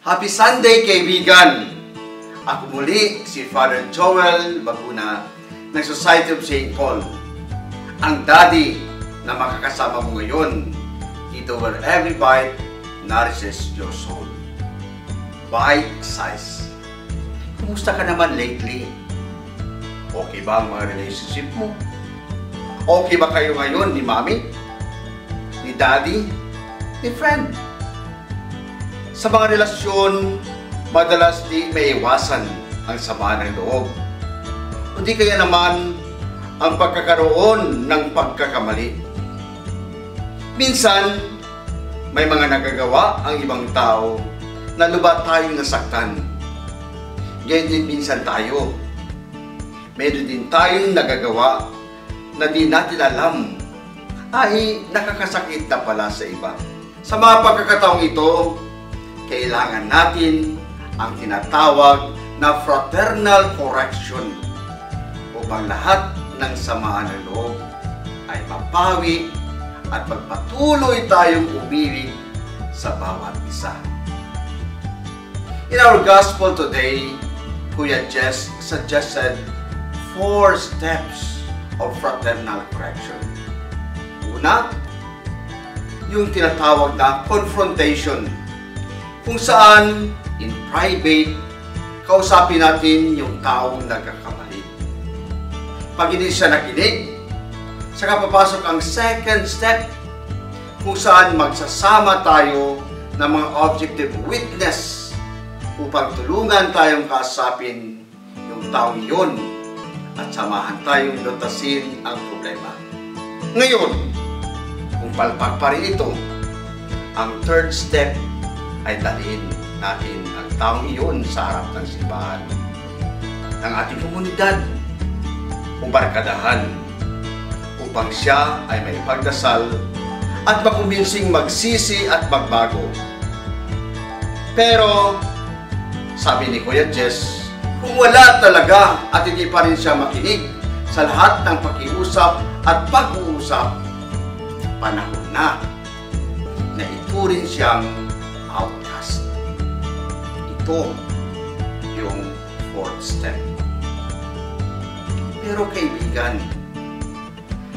Happy Sunday, kaibigan! Ako muli si Father Joel Baguna ng Society of St. Paul. Ang daddy na makakasama mo ngayon dito where every bite nourishes your soul. Bite size. Kumusta ka naman lately? Okay ba ang mga relationship mo? Okay ba kayo ngayon ni Mami? Ni Daddy? Ni friend? Sa mga relasyon, madalas di maiwasan ang sama ng loob. Hindi kaya naman ang pagkakaroon ng pagkakamali. Minsan, may mga nagagawa ang ibang tao na lubha tayong nasaktan. Ngayon din minsan tayo. Meron din tayong nagagawa na di natin alam ay nakakasakit na pala sa iba. Sa mga pagkakataong ito, kailangan natin ang tinatawag na fraternal correction upang lahat ng samaan ng loob ay mapawi at magpatuloy tayong umibig sa bawat isa. In our gospel today, Kuya Jess suggested 4 steps of fraternal correction. Una, yung tinatawag na confrontation, kung saan in private, kausapin natin yung taong nagkakamali. Pag hindi siya nakinig, saka papasok ang second step, kung saan magsasama tayo ng mga objective witness upang tulungan tayong kausapin yung taong yun at samahan tayong lutasin ang problema. Ngayon, kung palpak pa rin ito, ang third step ay dalhin natin ang taong iyon sa harap ng simbahan ng ating komunidad o barkadahan upang siya ay maipagdasal at makumbinsing magsisi at magbago. Pero, sabi ni Kuya Jess, kung wala talaga at hindi pa rin siya makinig sa lahat ng pakiusap at pag-uusap, panahon na ituring siyang outcast. Ito yung fourth step. Pero kaibigan,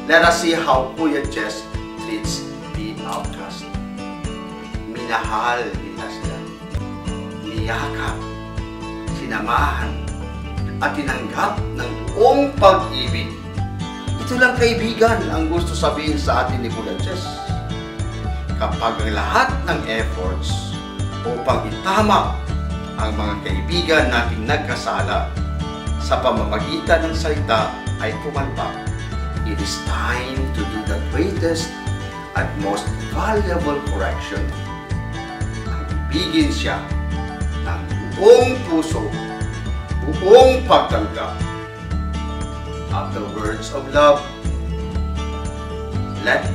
let us see how Kuya Jess treats the outcast. Minahal nila sila, niyakap, sinamahan, at tinanggap ng buong pag-ibig. Ito lang kaibigan ang gusto sabihin sa atin ni Kuya Jess. Kapag ang lahat ng efforts upang itama ang mga kaibigan nating nagkasala sa pamamagitan ng salita ay pumalpak, it is time to do the greatest at most valuable correction. Ang ibigin siya ng buong puso, buong pagtanggap. After words of love, let